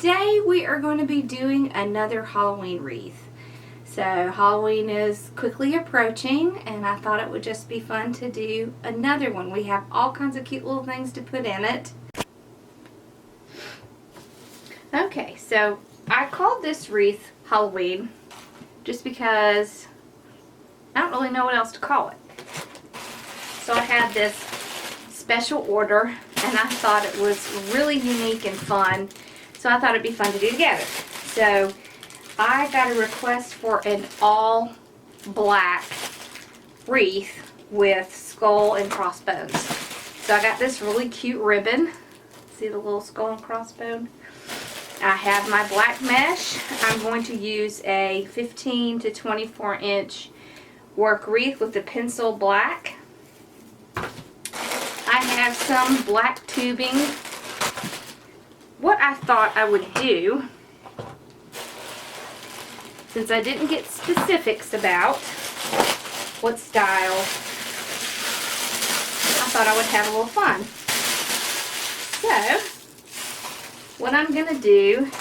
today we are going to be doing another Halloween wreath. So Halloween is quickly approaching and I thought it would just be fun to do another one. We have all kinds of cute little things to put in it. Okay, so I called this wreath Halloween just because I don't really know what else to call it. So I had this special order and I thought it was really unique and fun. So I thought it'd be fun to do together. So I got a request for an all black wreath with skull and crossbones. So I got this really cute ribbon. See the little skull and crossbone? I have my black mesh. I'm going to use a 15 to 24 inch work wreath with the pencil black. I have some black tubing. What I thought I would do, since I didn't get specifics about what style, I thought I would have a little fun. So, what I'm going to do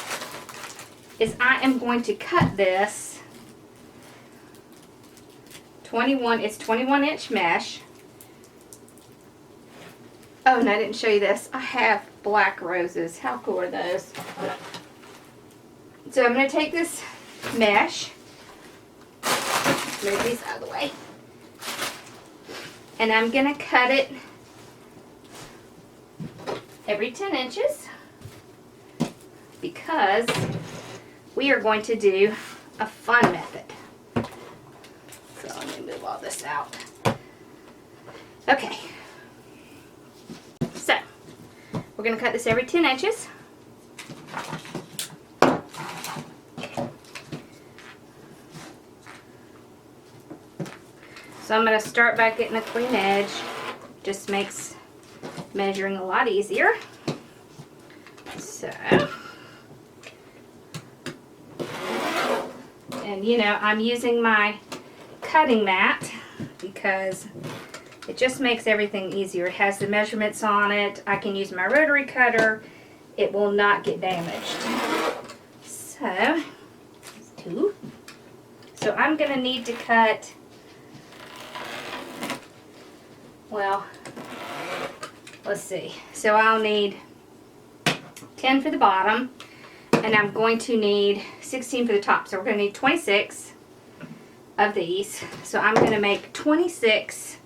is I am going to cut this 21 inch mesh. Oh, and I didn't show you this. I have black roses. How cool are those? So I'm going to take this mesh, move these out of the way, and I'm going to cut it every 10 inches because we are going to do a fun method. So let me move all this out. Okay. So, we're going to cut this every 10 inches. So I'm going to start by getting a clean edge. Just makes measuring a lot easier. So, and you know, I'm using my cutting mat because it just makes everything easier. It has the measurements on it. I can use my rotary cutter. It will not get damaged. So, two. So I'm going to need to cut, well, let's see. So I'll need 10 for the bottom, and I'm going to need 16 for the top. So we're going to need 26 of these. So I'm going to make 26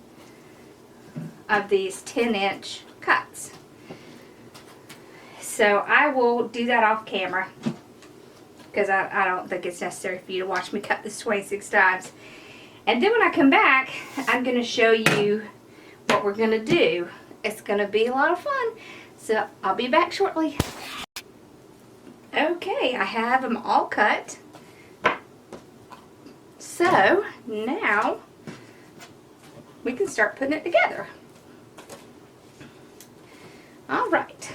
of these 10-inch cuts. So I will do that off camera because I don't think it's necessary for you to watch me cut this 26 times. And then when I come back, I'm going to show you what we're going to do. It's going to be a lot of fun. So I'll be back shortly. Okay, I have them all cut. So now we can start putting it together. Alright.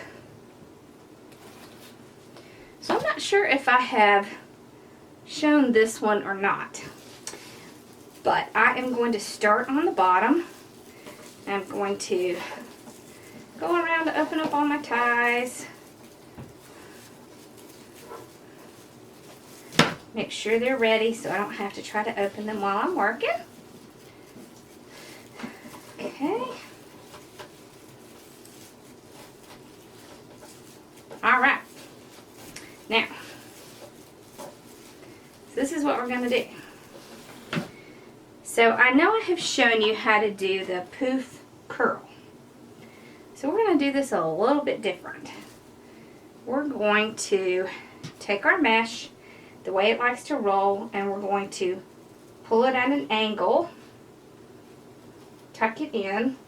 So I'm not sure if I have shown this one or not. But I am going to start on the bottom. I'm going to go around to open up all my ties. Make sure they're ready so I don't have to try to open them while I'm working. Okay. Alright. Now, this is what we're going to do. So I know I have shown you how to do the poof curl. So we're going to do this a little bit different. We're going to take our mesh the way it likes to roll, and we're going to pull it at an angle, tuck it in,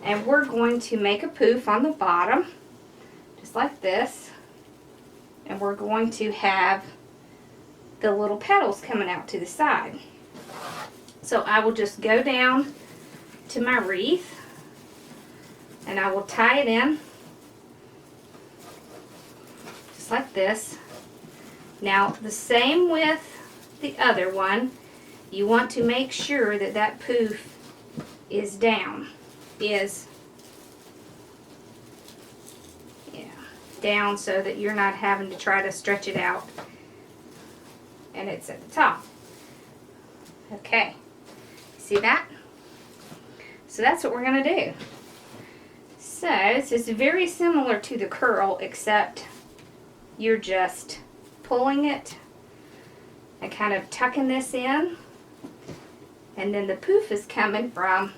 and we're going to make a poof on the bottom, just like this, and we're going to have the little petals coming out to the side. So I will just go down to my wreath, and I will tie it in, just like this. Now, the same with the other one, you want to make sure that that poof is down, yeah, down so that you're not having to try to stretch it out. And it's at the top. Okay, see that? So that's what we're going to do. So this is very similar to the curl, except you're just pulling it and kind of tucking this in, and then the poof is coming from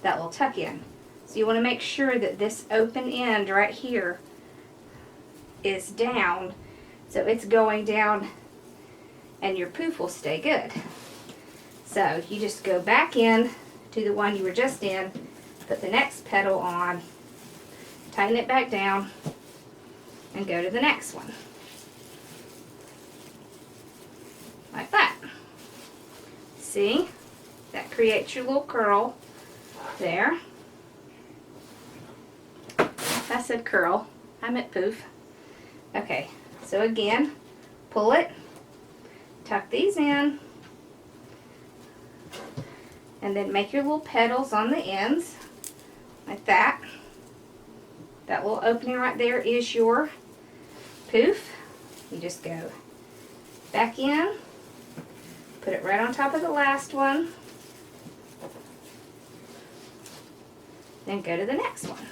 that little tuck in. So you want to make sure that this open end right here is down, so it's going down and your poof will stay good. So you just go back in to the one you were just in, put the next petal on, tighten it back down, and go to the next one. Like that. See? That creates your little curl there. I said curl. I meant poof. Okay, so again, pull it, tuck these in, and then make your little petals on the ends, like that. That little opening right there is your poof. You just go back in, put it right on top of the last one, then go to the next one.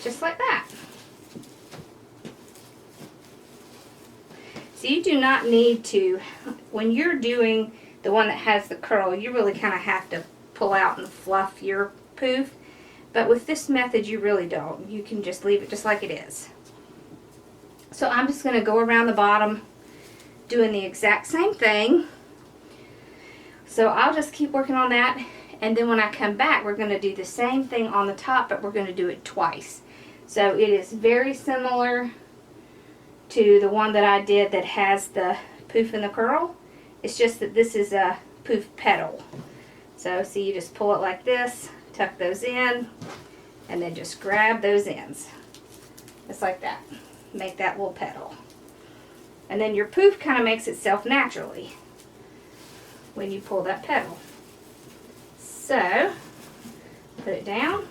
Just like that. So you do not need to, when you're doing the one that has the curl, you really kind of have to pull out and fluff your poof. But with this method, you really don't. You can just leave it just like it is. So I'm just going to go around the bottom doing the exact same thing. So I'll just keep working on that. And then when I come back, we're going to do the same thing on the top, but we're going to do it twice. So it is very similar to the one that I did that has the poof and the curl. It's just that this is a poof petal. So see, you just pull it like this, tuck those in, and then just grab those ends. Just like that. Make that little petal. And then your poof kind of makes itself naturally when you pull that petal. So, put it down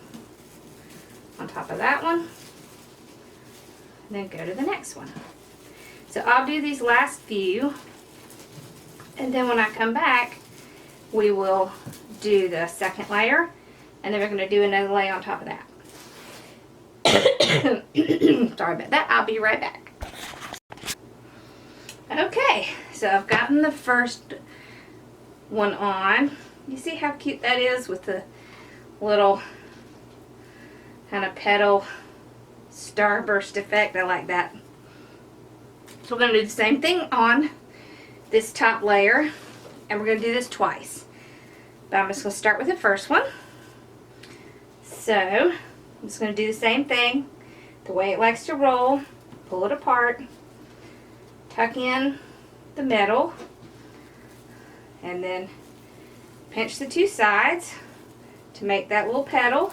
on top of that one, and then go to the next one. So I'll do these last few, and then when I come back, we will do the second layer, and then we're going to do another layer on top of that. Sorry about that. I'll be right back. Okay, so I've gotten the first one on. You see how cute that is with the little kind of petal starburst effect? I like that. So we're going to do the same thing on this top layer, and we're going to do this twice. But I'm just going to start with the first one. So I'm just going to do the same thing, the way it likes to roll. Pull it apart, tuck in the middle, and then pinch the two sides to make that little petal.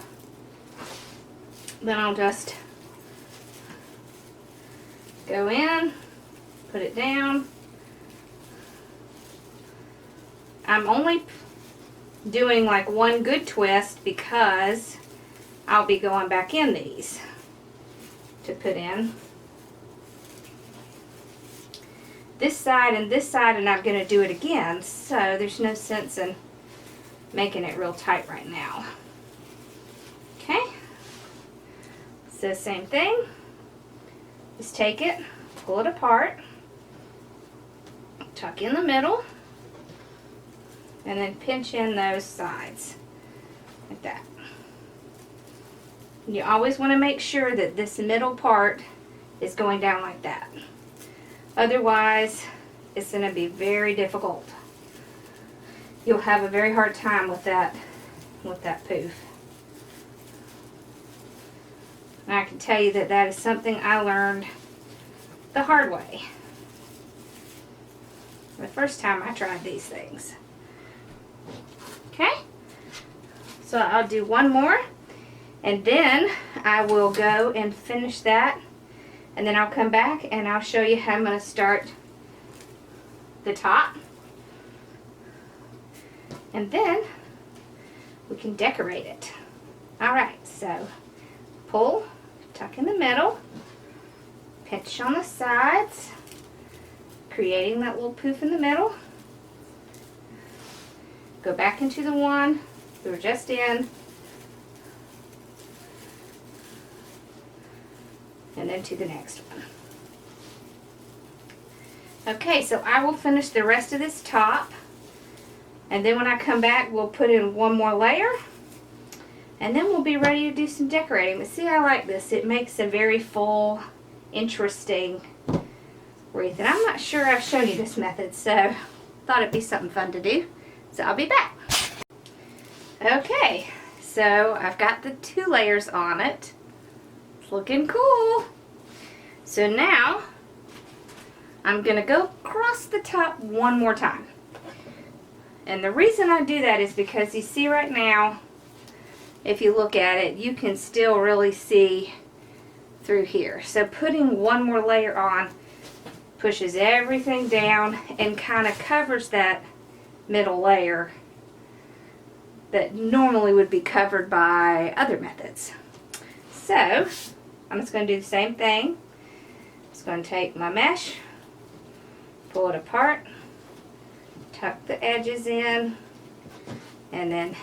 Then I'll just go in, put it down. I'm only doing like one good twist because I'll be going back in these to put in this side, and I'm going to do it again, so there's no sense in making it real tight right now. Okay, so same thing, just take it, pull it apart, tuck in the middle, and then pinch in those sides like that. And you always want to make sure that this middle part is going down like that. Otherwise, it's going to be very difficult. You'll have a very hard time with that poof. And I can tell you that that is something I learned the hard way. The first time I tried these things. Okay? So I'll do one more, and then I will go and finish that, and then I'll come back and I'll show you how I'm going to start the top. And then we can decorate it. Alright, so pull, tuck in the middle, pinch on the sides, creating that little poof in the middle. Go back into the one we were just in, and then to the next one. Okay, so I will finish the rest of this top, and then when I come back we'll put in one more layer, and then we'll be ready to do some decorating. But see, I like this. It makes a very full, interesting wreath, and I'm not sure I've shown you this method, so thought it'd be something fun to do. So I'll be back. Okay, so I've got the 2 layers on it. It's looking cool. So now I'm gonna go across the top one more time. And the reason I do that is because you see right now, if you look at it, you can still really see through here. So putting one more layer on pushes everything down and kind of covers that middle layer that normally would be covered by other methods. So I'm just going to do the same thing. Just going to take my mesh, pull it apart, tuck the edges in, and then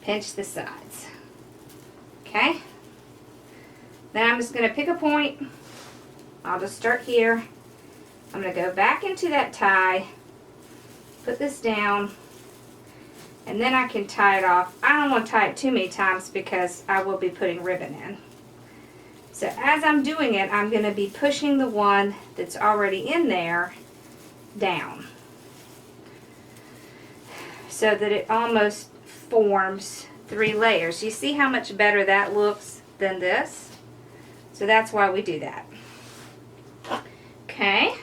pinch the sides. Okay? Then I'm just going to pick a point. I'll just start here. I'm going to go back into that tie, put this down, and then I can tie it off. I don't want to tie it too many times because I will be putting ribbon in. So as I'm doing it, I'm going to be pushing the one that's already in there down so that it almost forms 3 layers. You see how much better that looks than this? So that's why we do that. Okay.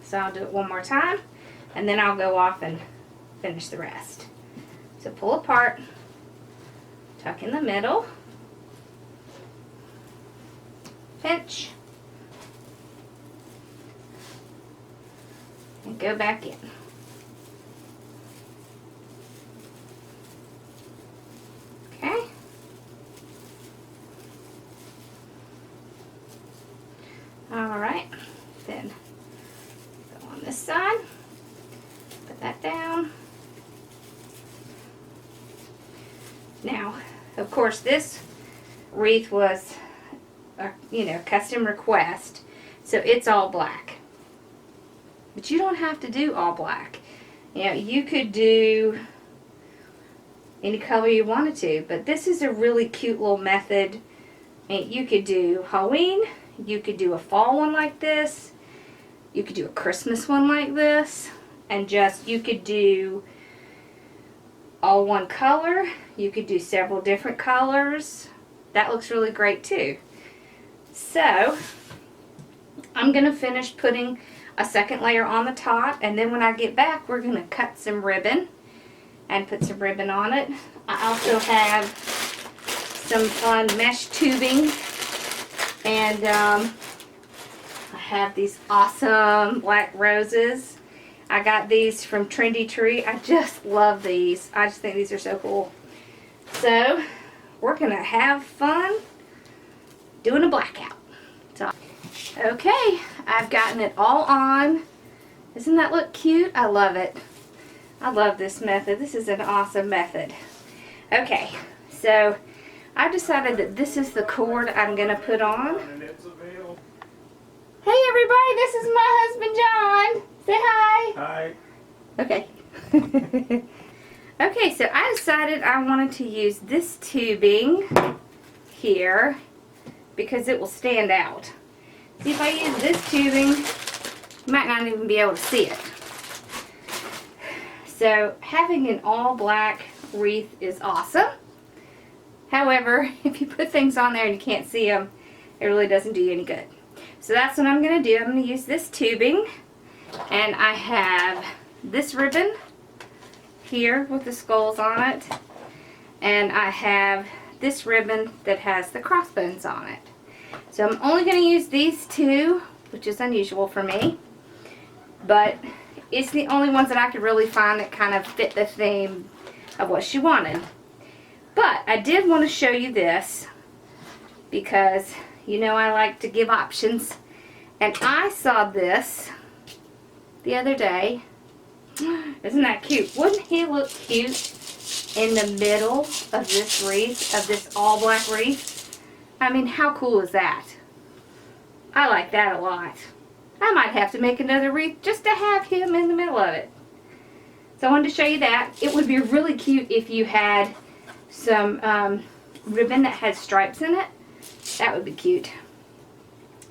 So I'll do it one more time, and then I'll go off and finish the rest. So pull apart, tuck in the middle, pinch, and go back in. Okay. Alright, then go on this side, put that down. Now, of course, this wreath was a, custom request, so it's all black. But you don't have to do all black. You could do any color you wanted to, but this is a really cute little method. And you could do Halloween, you could do a fall one like this, you could do a Christmas one like this, and you could do all one color. You could do several different colors. That looks really great too. So I'm going to finish putting a second layer on the top, and then when I get back we're going to cut some ribbon and put some ribbon on it. I also have some fun mesh tubing, and I have these awesome black roses. I got these from Trendy Tree. I just love these. I just think these are so cool. So we're going to have fun doing a blackout. So, okay, I've gotten it all on. Doesn't that look cute? I love it. I love this method. This is an awesome method. Okay, so I've decided that this is the cord I'm going to put on. Hey everybody, this is my husband John. Say hi. Hi. Okay. Okay, so I decided I wanted to use this tubing here because it will stand out. See, if I use this tubing, you might not even be able to see it. So having an all black wreath is awesome. However, if you put things on there and you can't see them, it really doesn't do you any good. So that's what I'm going to do. I'm going to use this tubing, and I have this ribbon here with the skulls on it, and I have this ribbon that has the crossbones on it. So I'm only going to use these 2, which is unusual for me, but it's the only ones that I could really find that kind of fit the theme of what she wanted. But I did want to show you this because you know I like to give options. And I saw this the other day. Isn't that cute? Wouldn't he look cute in the middle of this wreath, of this all black wreath? I mean, how cool is that? I like that a lot. I might have to make another wreath just to have him in the middle of it. So I wanted to show you that. It would be really cute if you had some ribbon that had stripes in it. That would be cute.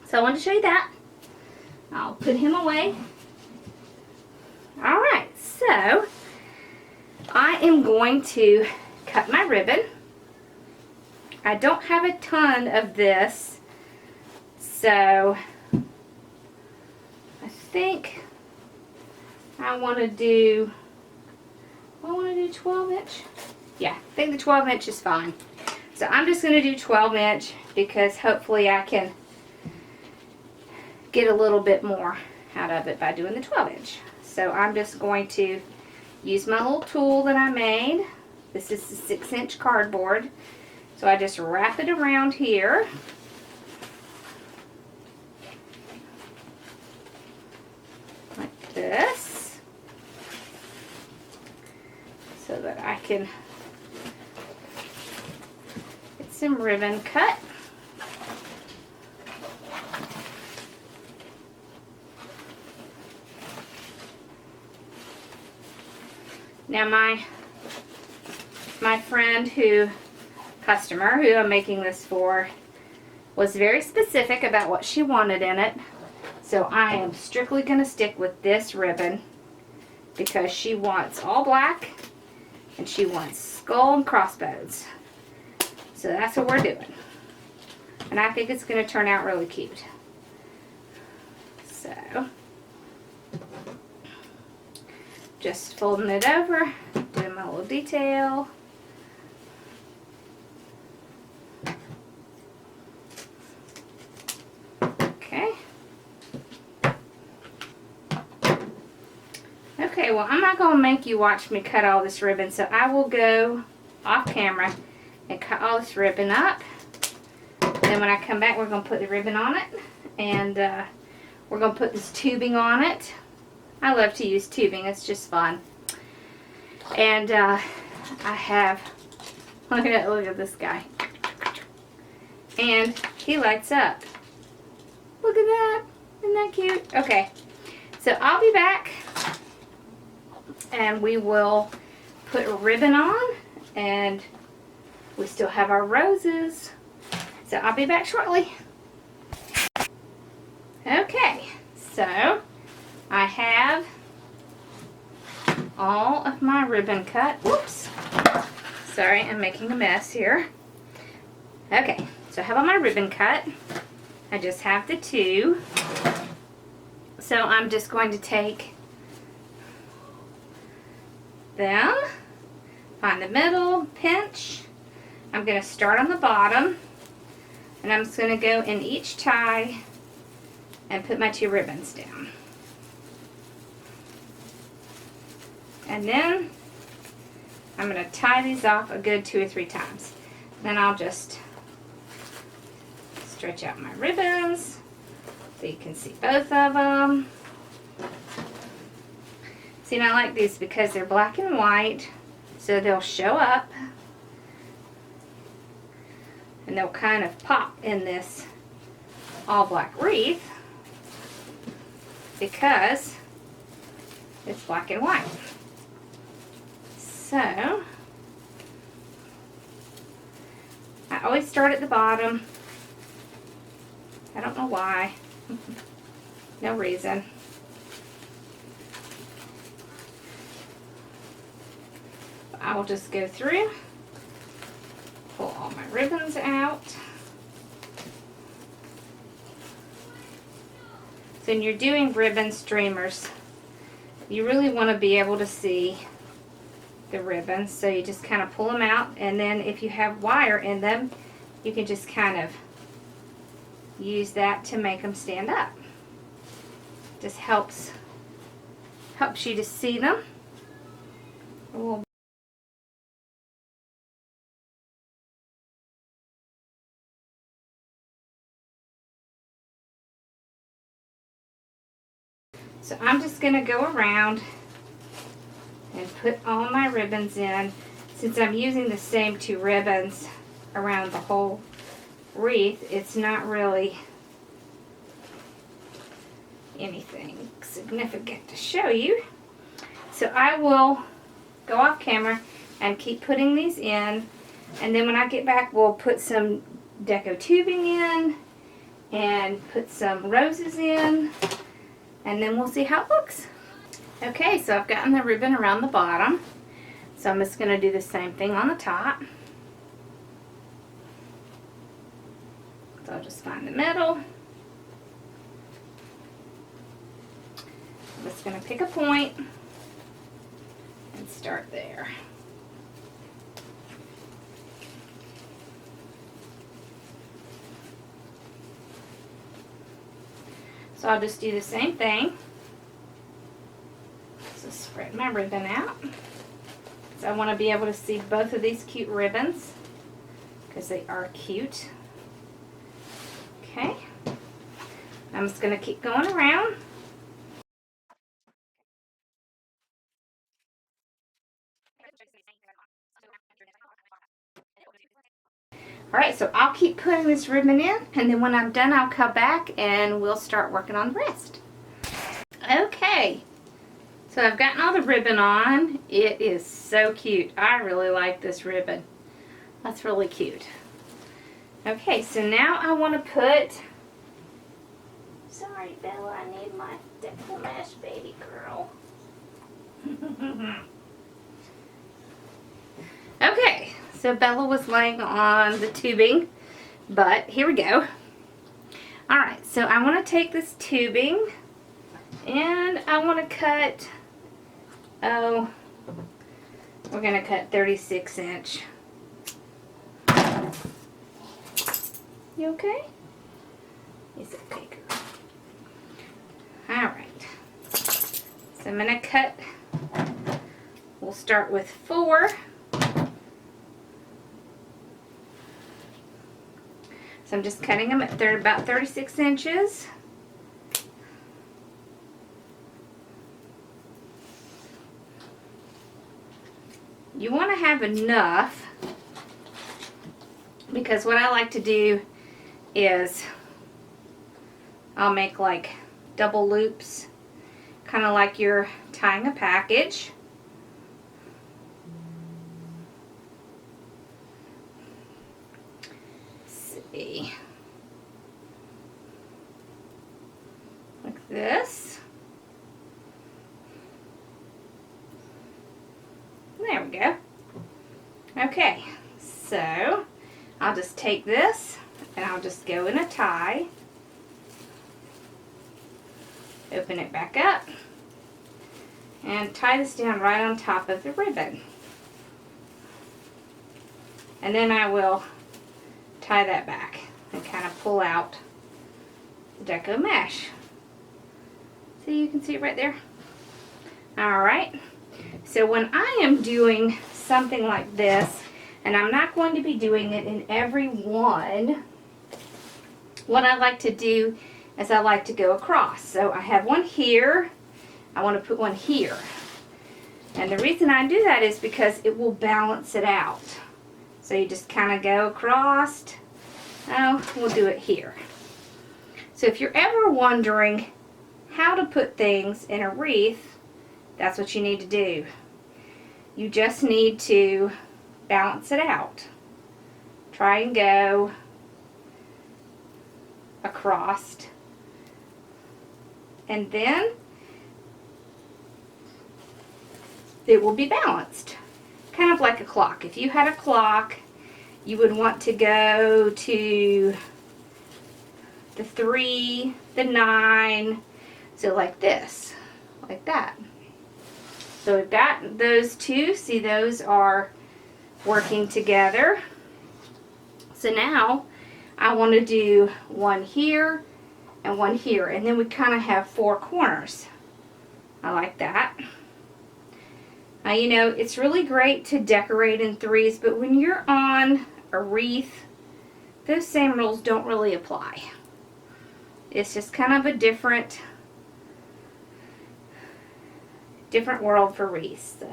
So I wanted to show you that. I'll put him away. Alright, so I am going to cut my ribbon. I don't have a ton of this, so I think I want to do 12 inch. Yeah, I think the 12 inch is fine. So I'm just going to do 12 inch because hopefully I can get a little bit more out of it by doing the 12 inch. So I'm just going to use my little tool that I made. This is the 6-inch cardboard. So I just wrap it around here. Like this. So that I can get some ribbon cut. Now my friend customer who I'm making this for was very specific about what she wanted in it. So I am strictly going to stick with this ribbon because she wants all black and she wants skull and crossbones. So that's what we're doing. And I think it's going to turn out really cute. So just folding it over, doing my little detail. Okay. Okay, well, I'm not going to make you watch me cut all this ribbon, so I will go off camera and cut all this ribbon up. Then when I come back, we're going to put the ribbon on it, and we're going to put this tubing on it. I love to use tubing, it's just fun. And I have, look at this guy. And he lights up. Look at that, isn't that cute? Okay, so I'll be back and we will put a ribbon on, and we still have our roses. So I'll be back shortly. Okay, so I have all of my ribbon cut. Whoops. Sorry, I'm making a mess here. Okay, so I have all my ribbon cut. I just have the two. So I'm just going to take them, find the middle, pinch. I'm going to start on the bottom, and I'm just going to go in each tie and put my two ribbons down. And then I'm going to tie these off a good 2 or 3 times. Then I'll just stretch out my ribbons so you can see both of them. See, and I like these because they're black and white, so they'll show up and they'll kind of pop in this all black wreath because it's black and white. So I always start at the bottom. I don't know why. No reason. I will just go through, pull all my ribbons out. So when you're doing ribbon streamers, you really want to be able to see the ribbons. So you just kind of pull them out, and then if you have wire in them, you can just kind of use that to make them stand up. Just helps you to see them a little So I'm just going to go around and put all my ribbons in. Since I'm using the same 2 ribbons around the whole wreath, it's not really anything significant to show you. So I will go off camera and keep putting these in, and then when I get back we'll put some deco tubing in and put some roses in, and then we'll see how it looks. Okay, so I've gotten the ribbon around the bottom, so I'm just going to do the same thing on the top. So I'll just find the middle. I'm just going to pick a point and start there. So I'll just do the same thing. So spread my ribbon out. So I want to be able to see both of these cute ribbons because they are cute. Okay. I'm just going to keep going around. Alright, so I'll keep putting this ribbon in, and then when I'm done I'll come back and we'll start working on the rest. Okay, so I've gotten all the ribbon on. It is so cute. I really like this ribbon. That's really cute. Okay, so now I want to put... Sorry, Bella, I need my decor mesh, baby girl. Okay, so Bella was laying on the tubing, but here we go. Alright, so I want to take this tubing and I want to cut, we're going to cut 36 inch. You okay? He's okay, girl. Alright, so I'm going to cut, we'll start with 4. So I'm just cutting them at about 36 inches. You want to have enough, because what I like to do is I'll make like double loops, kind of like you're tying a package. Like this. There we go. Okay, so I'll just take this and I'll just go in a tie, open it back up, and tie this down right on top of the ribbon. And then I will tie that back and kind of pull out the deco mesh. See, you can see it right there. Alright, so when I am doing something like this, and I'm not going to be doing it in every one, what I like to do is I like to go across. So I have one here, I want to put one here. And the reason I do that is because it will balance it out. So you just kind of go across. Oh, we'll do it here. So if you're ever wondering how to put things in a wreath, that's what you need to do. You just need to balance it out. Try and go across, and then it will be balanced. Kind of like a clock. If you had a clock, you would want to go to the 3, the 9, so like this, like that. So we've got those two. See, those are working together. So now I want to do one here and one here, and then we kind of have 4 corners. I like that. Now, you know, it's really great to decorate in 3s, but when you're on a wreath, those same rules don't really apply. It's just kind of a different different world for wreaths. So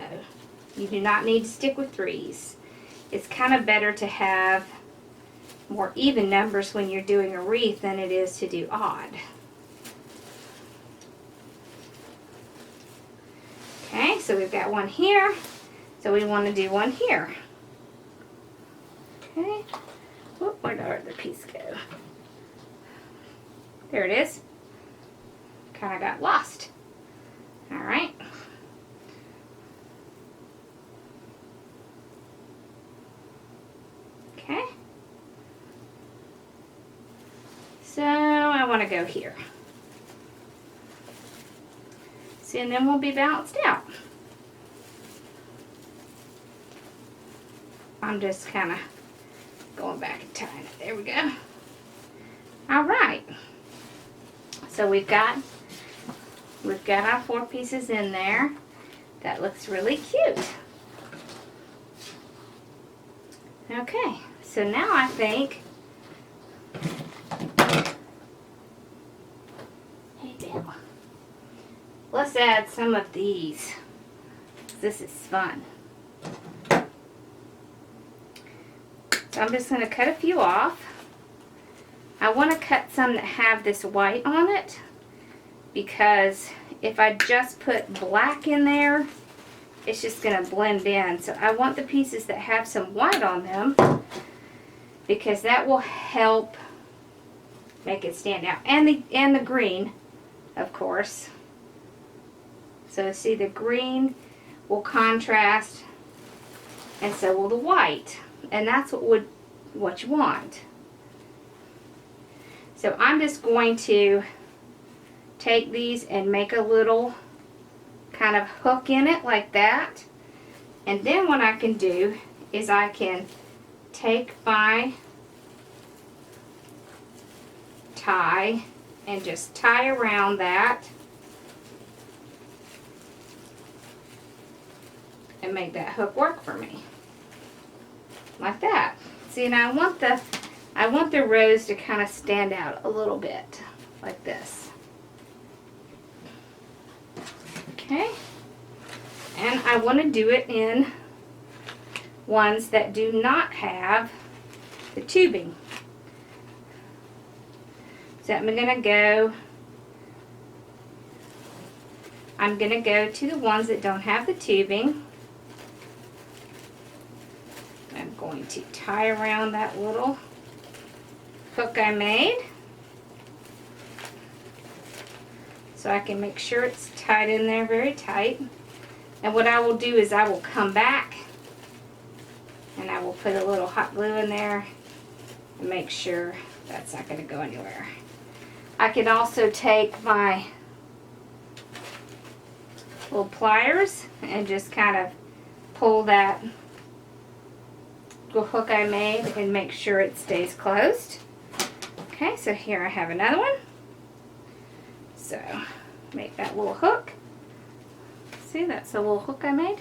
you do not need to stick with threes. It's kind of better to have more even numbers when you're doing a wreath than it is to do odd. Okay, so we've got one here, so we want to do one here. Okay, whoop, where'd our other piece go? There it is. Kind of got lost. All right. Okay. So I want to go here. See, and then we'll be balanced out. I'm just kind of going back and tying it. There we go. All right. So we've got our 4 pieces in there. That looks really cute. Okay, so now I think, hey Bill, let's add some of these. This is fun. So I'm just going to cut a few off. I want to cut some that have this white on it, because if I just put black in there, it's just going to blend in. So I want the pieces that have some white on them, because that will help make it stand out. And the green, of course. So see, the green will contrast, and so will the white. And that's what you want. So I'm just going to take these and make a little kind of hook in it like that. And then what I can do is I can take my tie and just tie around that and make that hook work for me. Like that. See, and I want the rose to kind of stand out a little bit, like this. Okay. And I want to do it in ones that do not have the tubing. So I'm going to go to the ones that don't have the tubing. I'm going to tie around that little hook I made, so I can make sure it's tied in there very tight. And what I will do is I will come back and I will put a little hot glue in there and make sure that's not going to go anywhere. I can also take my little pliers and just kind of pull that little hook I made and make sure it stays closed. Okay, so here I have another one. So make that little hook. See, that's a little hook I made.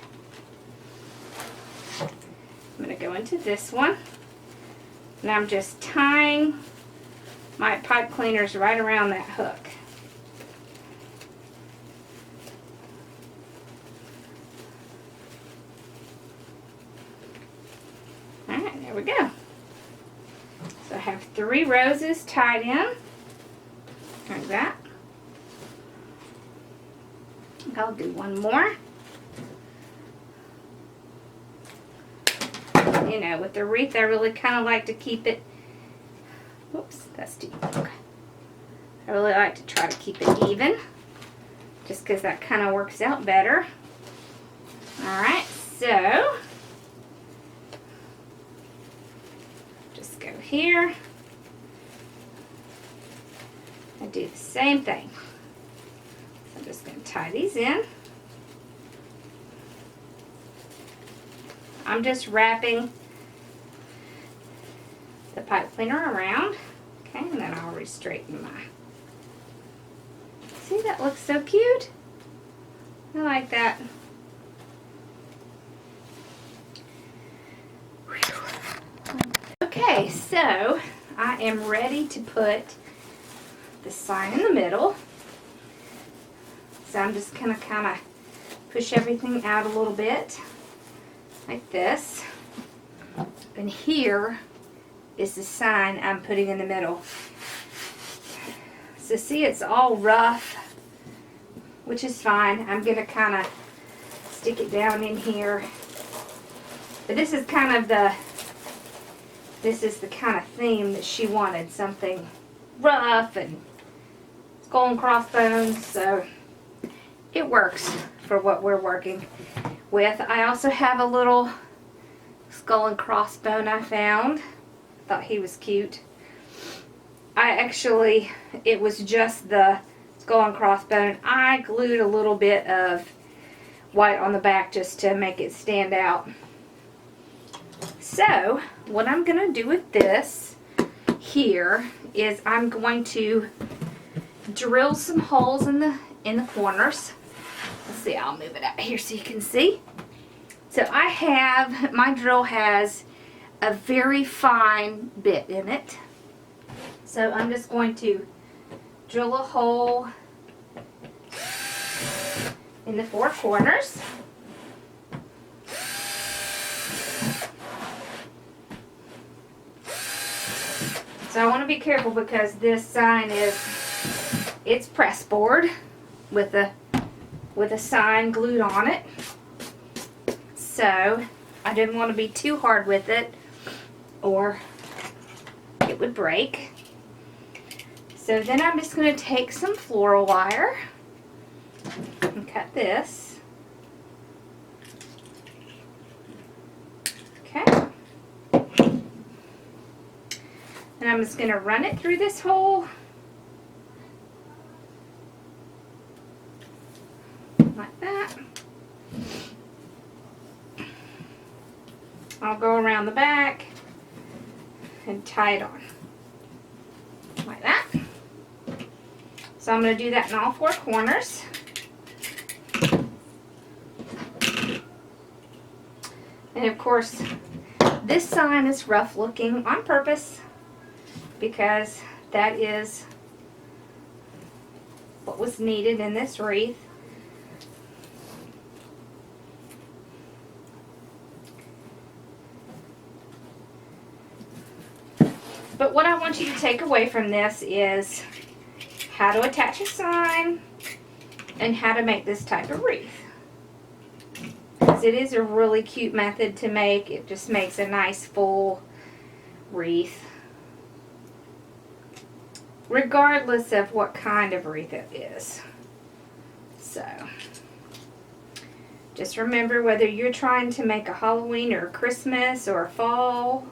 I'm going to go into this one. And I'm just tying my pipe cleaners right around that hook. Alright, there we go. So I have 3 roses tied in, like that. I'll do one more. You know, with the wreath, I really kind of like to keep it, whoops, that's too, okay. I really like to try to keep it even, just because that kind of works out better. Alright, so just go here and do the same thing. So I'm just going to tie these in. I'm just wrapping the pipe cleaner around. Okay, and then I'll re-straighten my. See, that looks so cute. I like that. Okay, so I am ready to put the sign in the middle. So I'm just gonna kind of push everything out a little bit, like this. And here is the sign I'm putting in the middle. So see, it's all rough, which is fine. I'm gonna kind of stick it down in here. But this is kind of the kind of theme that she wanted, something rough and skull and crossbones, so it works for what we're working with. I also have a little skull and crossbone I found. Thought he was cute. It was just the skull and crossbone. I glued a little bit of white on the back just to make it stand out. So what I'm going to do with this here is I'm going to drill some holes in the corners. Let's see, I'll move it out here so you can see. So my drill has a very fine bit in it. So I'm just going to drill a hole in the 4 corners. So I want to be careful because this sign it's press board with a sign glued on it. So I didn't want to be too hard with it or it would break. So then I'm just going to take some floral wire and cut this. Okay. And I'm just going to run it through this hole. Like that. I'll go around the back and tie it on. Like that. So I'm going to do that in all 4 corners. And of course, this sign is rough looking on purpose because that is what was needed in this wreath. But what I want you to take away from this is how to attach a sign and how to make this type of wreath. Because it is a really cute method to make. It just makes a nice full wreath, regardless of what kind of wreath it is. So just remember, whether you're trying to make a Halloween or a Christmas or a fall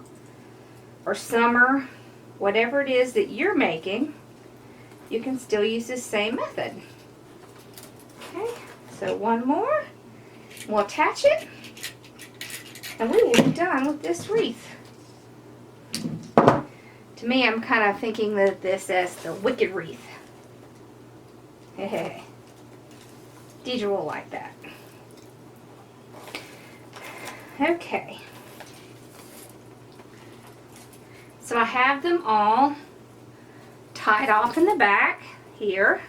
or summer, whatever it is that you're making, you can still use the same method. Okay, so one more. We'll attach it, and we will be done with this wreath. To me, I'm kind of thinking that this as the wicked wreath. Hey, Deidre will like that. Okay. So I have them all tied off in the back here.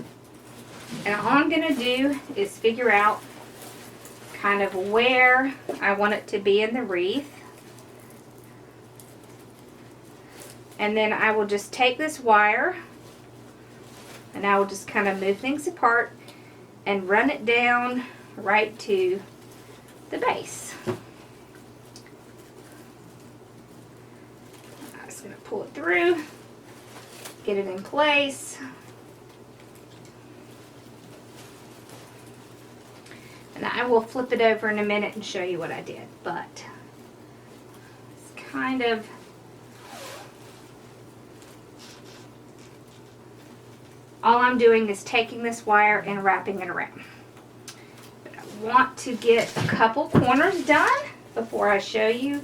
And all I'm going to do is figure out kind of where I want it to be in the wreath. And then I will just take this wire and I will just kind of move things apart and run it down right to the base. I'm just going to pull it through, get it in place. And I will flip it over in a minute and show you what I did. But it's kind of all I'm doing is taking this wire and wrapping it around. But I want to get a couple corners done before I show you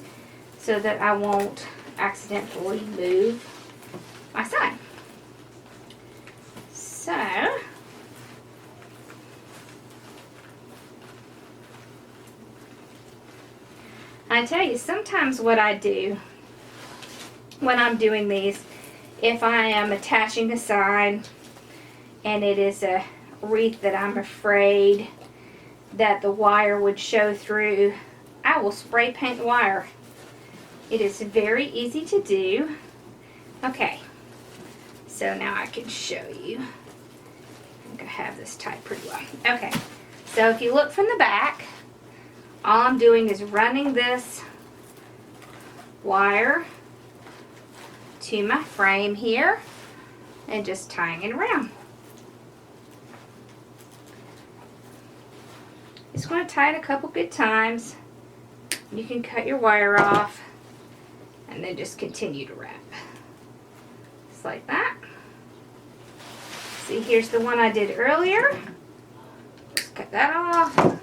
so that I won't accidentally move my sign. So I tell you, sometimes what I do when I'm doing these, if I am attaching a sign and it is a wreath that I'm afraid that the wire would show through, I will spray paint the wire. It is very easy to do. Okay, so now I can show you. I think I have this tied pretty well. Okay, so if you look from the back, all I'm doing is running this wire to my frame here and just tying it around. Just want to tie it a couple good times. You can cut your wire off and then just continue to wrap. Just like that. See, here's the one I did earlier. Just cut that off.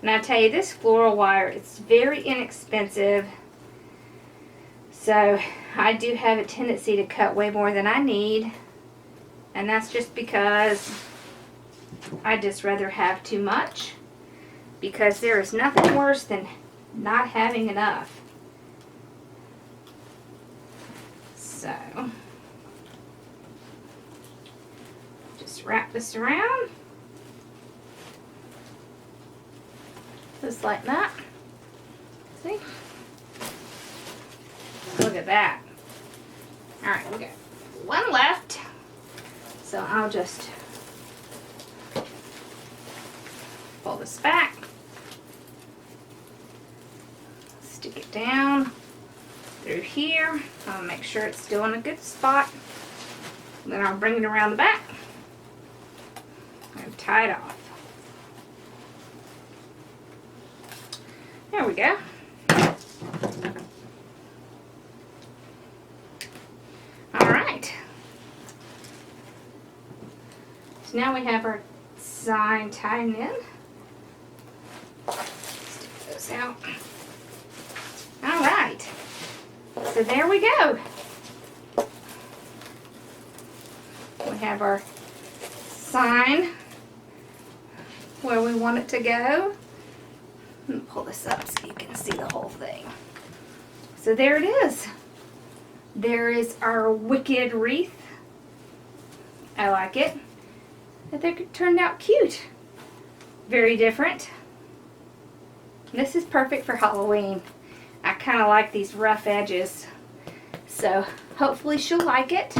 And I tell you, this floral wire, it's very inexpensive. So I do have a tendency to cut way more than I need. And that's just because I just rather have too much. Because there is nothing worse than not having enough. So just wrap this around. Just like that. See? Look at that. Alright, we got one left. So I'll just pull this back. Stick it down through here. I'll make sure it's still in a good spot. Then I'll bring it around the back and tie it off. There we go. Alright. So now we have our sign tied in. Stick those out. Alright. So there we go. We have our sign where we want it to go. Let me pull this up so you can see the whole thing. So there it is. There is our wicked wreath. I like it. I think it turned out cute. Very different. This is perfect for Halloween. I kind of like these rough edges. So hopefully she'll like it.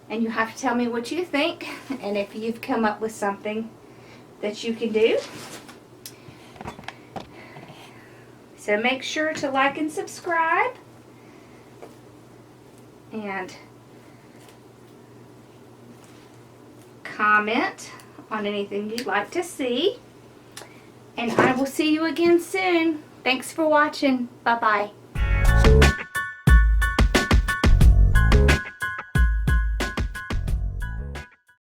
And you have to tell me what you think and if you've come up with something that you can do. So make sure to like and subscribe. And comment on anything you'd like to see. And I will see you again soon. Thanks for watching. Bye-bye.